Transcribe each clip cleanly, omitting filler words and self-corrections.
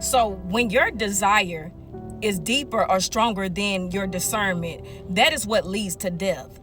So when your desire is deeper or stronger than your discernment, that is what leads to death.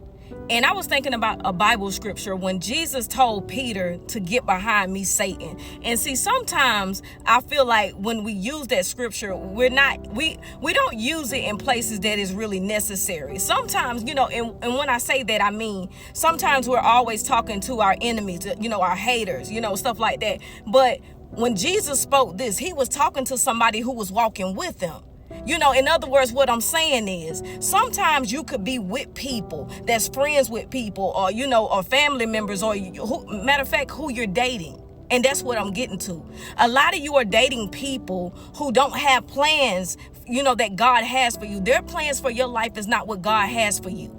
And I was thinking about a Bible scripture when Jesus told Peter to get behind me, Satan. And see, sometimes I feel like when we use that scripture, we don't use it in places that is really necessary. Sometimes, and when I say that, I mean, sometimes we're always talking to our enemies, our haters, stuff like that. But when Jesus spoke this, he was talking to somebody who was walking with them. In other words, what I'm saying is sometimes you could be with people that's friends with people or, or family members or matter of fact, who you're dating. And that's what I'm getting to. A lot of you are dating people who don't have plans, that God has for you. Their plans for your life is not what God has for you.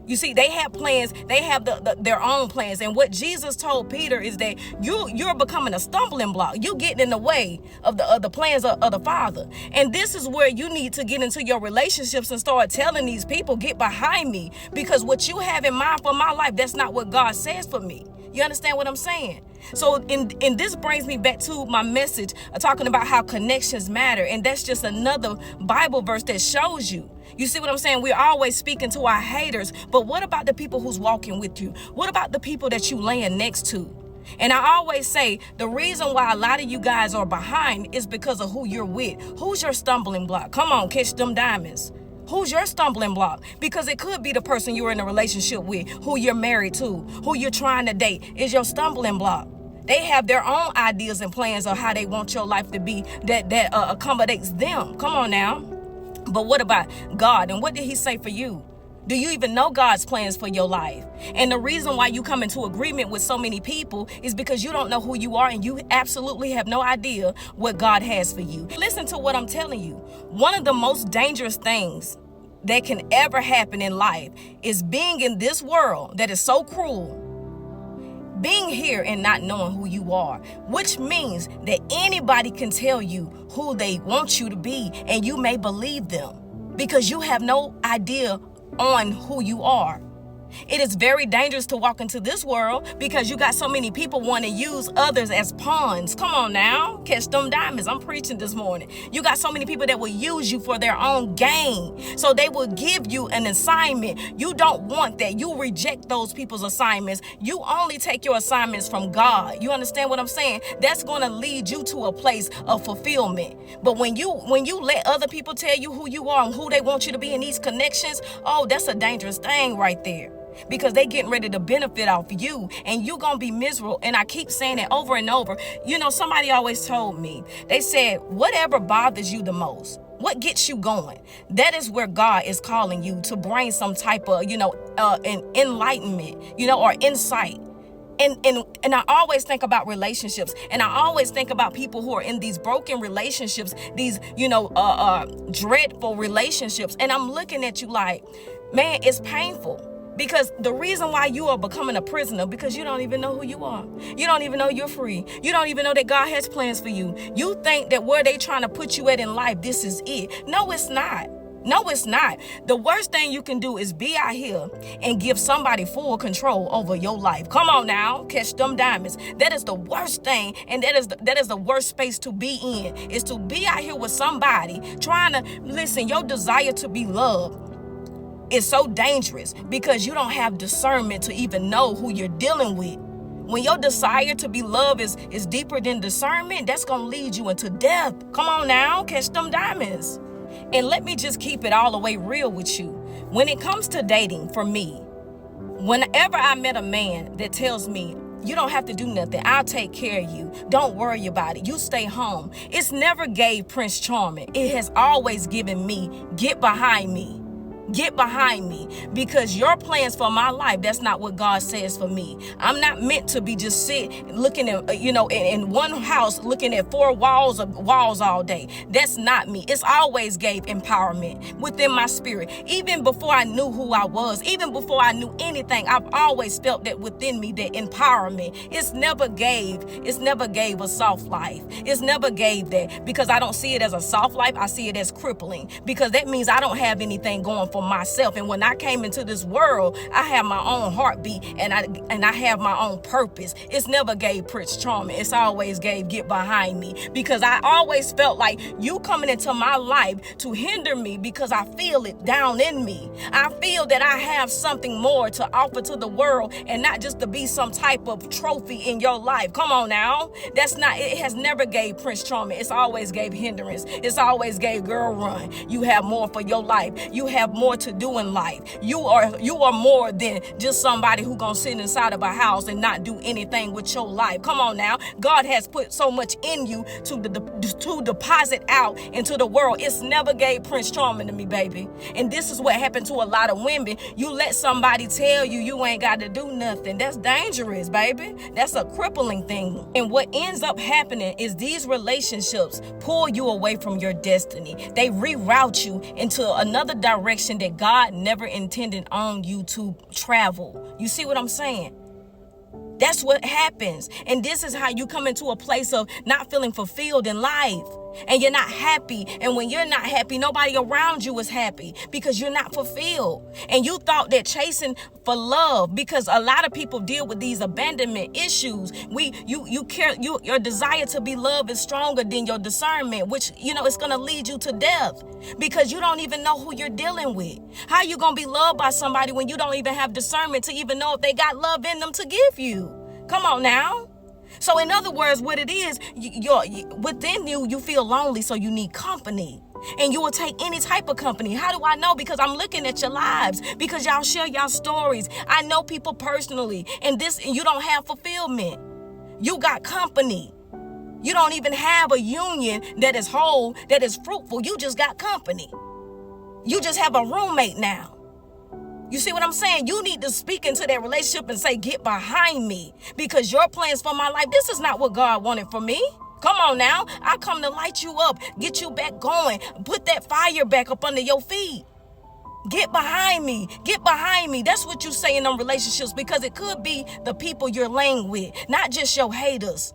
You see, they have plans. They have their own plans. And what Jesus told Peter is that you're becoming a stumbling block. You getting in the way of the plans of the Father. And this is where you need to get into your relationships and start telling these people, get behind me. Because what you have in mind for my life, that's not what God says for me. You understand what I'm saying? So and this brings me back to my message talking about how connections matter. And that's just another Bible verse that shows you. You see what I'm saying? We're always speaking to our haters. But what about the people who's walking with you? What about the people that you laying next to? And I always say the reason why a lot of you guys are behind is because of who you're with. Who's your stumbling block? Come on, catch them diamonds. Who's your stumbling block? Because it could be the person you're in a relationship with, who you're married to, who you're trying to date is your stumbling block. They have their own ideas and plans of how they want your life to be that accommodates them. Come on now. But what about God? And what did he say for you? Do you even know God's plans for your life? And the reason why you come into agreement with so many people is because you don't know who you are and you absolutely have no idea what God has for you. Listen to what I'm telling you. One of the most dangerous things that can ever happen in life is being in this world that is so cruel. Being here and not knowing who you are, which means that anybody can tell you who they want you to be and you may believe them because you have no idea on who you are. It is very dangerous to walk into this world because you got so many people want to use others as pawns. Come on now, catch them diamonds. I'm preaching this morning. You got so many people that will use you for their own gain. So they will give you an assignment. You don't want that. You reject those people's assignments. You only take your assignments from God. You understand what I'm saying? That's going to lead you to a place of fulfillment. But when you let other people tell you who you are and who they want you to be in these connections, oh, that's a dangerous thing right there. Because they getting ready to benefit off you and you gonna be miserable. And I keep saying it over and over. Somebody always told me, they said, whatever bothers you the most, what gets you going, that is where God is calling you to bring some type of, an enlightenment, or insight. And I always think about relationships, and I always think about people who are in these broken relationships, these, dreadful relationships. And I'm looking at you like, man, it's painful. Because the reason why you are becoming a prisoner, because you don't even know who you are. You don't even know you're free. You don't even know that God has plans for you. You think that where they trying to put you at in life, this is it. No, it's not. No, it's not. The worst thing you can do is be out here and give somebody full control over your life. Come on now, catch them diamonds. That is the worst thing, and that is the worst space to be in, is to be out here with somebody trying to, listen, your desire to be loved is so dangerous because you don't have discernment to even know who you're dealing with. When your desire to be loved is deeper than discernment, that's going to lead you into death. Come on now, catch them diamonds. And let me just keep it all the way real with you. When it comes to dating, for me, whenever I met a man that tells me, you don't have to do nothing, I'll take care of you, don't worry about it, you stay home, it's never gave Prince Charming. It has always given me, get behind me. Get behind me, because your plans for my life, that's not what God says for me. I'm not meant to be just looking at, in one house, looking at four walls all day. That's not me. It's always gave empowerment within my spirit. Even before I knew who I was, even before I knew anything, I've always felt that within me, that empowerment. It's never gave a soft life. It's never gave that, because I don't see it as a soft life. I see it as crippling, because that means I don't have anything going for for myself. And when I came into this world, I have my own heartbeat, and I have my own purpose. It's never gave Prince Charming. It's always gave Get Behind Me, because I always felt like you coming into my life to hinder me, because I feel it down in me. I feel that I have something more to offer to the world, and not just to be some type of trophy in your life. Come on now. It has never gave Prince Charming. It's always gave hindrance. It's always gave girl run. You have more for your life. You have more to do in life. You are more than just somebody who gonna sit inside of a house and not do anything with your life. Come on now. God has put so much in you to deposit out into the world. It's never gave Prince Charming to me, baby. And this is what happened to a lot of women. You let somebody tell you ain't got to do nothing. That's dangerous, baby. That's a crippling thing. And what ends up happening is these relationships pull you away from your destiny. They reroute you into another direction that God never intended on you to travel. You see what I'm saying? That's what happens. And this is how you come into a place of not feeling fulfilled in life. And you're not happy. And when you're not happy, nobody around you is happy, because you're not fulfilled. And you thought that chasing for love, because a lot of people deal with these abandonment issues. Your desire to be loved is stronger than your discernment, which, it's going to lead you to death, because you don't even know who you're dealing with. How you going to be loved by somebody when you don't even have discernment to even know if they got love in them to give you? Come on now. So in other words, what it is, within you feel lonely, so you need company. And you will take any type of company. How do I know? Because I'm looking at your lives, because y'all share y'all stories. I know people personally, and you don't have fulfillment. You got company. You don't even have a union that is whole, that is fruitful. You just got company. You just have a roommate now. You see what I'm saying? You need to speak into that relationship and say, get behind me, because your plans for my life, this is not what God wanted for me. Come on now. I come to light you up, get you back going, put that fire back up under your feet. Get behind me. Get behind me. That's what you say in them relationships, because it could be the people you're laying with, not just your haters.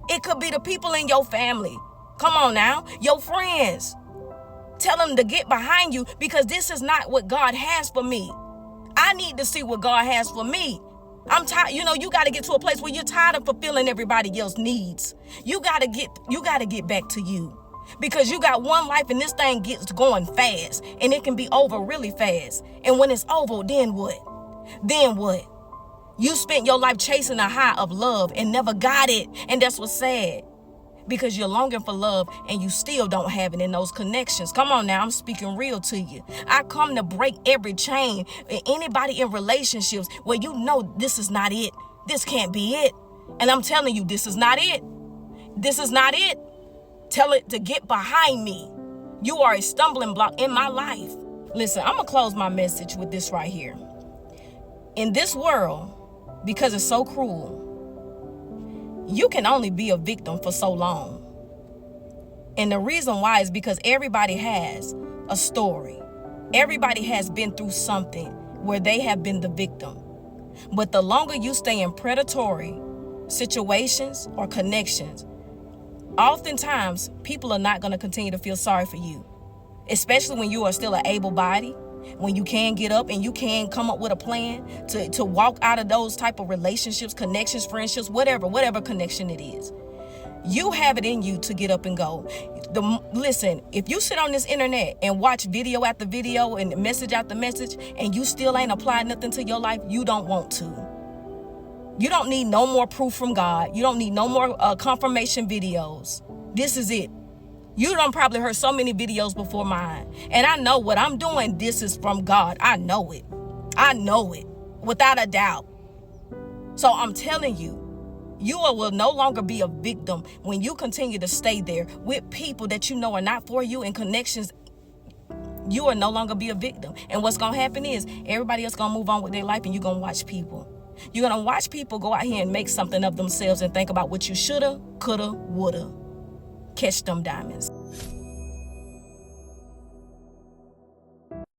It could be the people in your family. Come on now. Your friends. Tell them to get behind you, because this is not what God has for me. I need to see what God has for me. I'm tired. You got to get to a place where you're tired of fulfilling everybody else's needs. You got to get back to you, because you got one life, and this thing gets going fast, and it can be over really fast. And when it's over, then what? Then what? You spent your life chasing a high of love and never got it. And that's what's sad, because you're longing for love and you still don't have it in those connections. Come on now, I'm speaking real to you. I come to break every chain. Anybody in relationships where this is not it. This can't be it. And I'm telling you, this is not it. This is not it. Tell it to get behind me. You are a stumbling block in my life. Listen, I'm going to close my message with this right here. In this world, because it's so cruel, you can only be a victim for so long. And the reason why is because everybody has a story. Everybody has been through something where they have been the victim. But the longer you stay in predatory situations or connections, oftentimes people are not going to continue to feel sorry for you, especially when you are still an able body, when you can get up and you can come up with a plan to walk out of those type of relationships, connections, friendships, whatever connection it is. You have it in you to get up and go. Listen, if you sit on this internet and watch video after video and message after message, and you still ain't applied nothing to your life, you don't want to. You don't need no more proof from God. You don't need no more confirmation videos. This is it. You done probably heard so many videos before mine. And I know what I'm doing, this is from God. I know it. I know it. Without a doubt. So I'm telling you, you will no longer be a victim when you continue to stay there with people that you know are not for you, and connections. You will no longer be a victim. And what's going to happen is everybody else going to move on with their life, and you're going to watch people. You're going to watch people go out here and make something of themselves and think about what you shoulda, coulda, woulda. Catch them diamonds.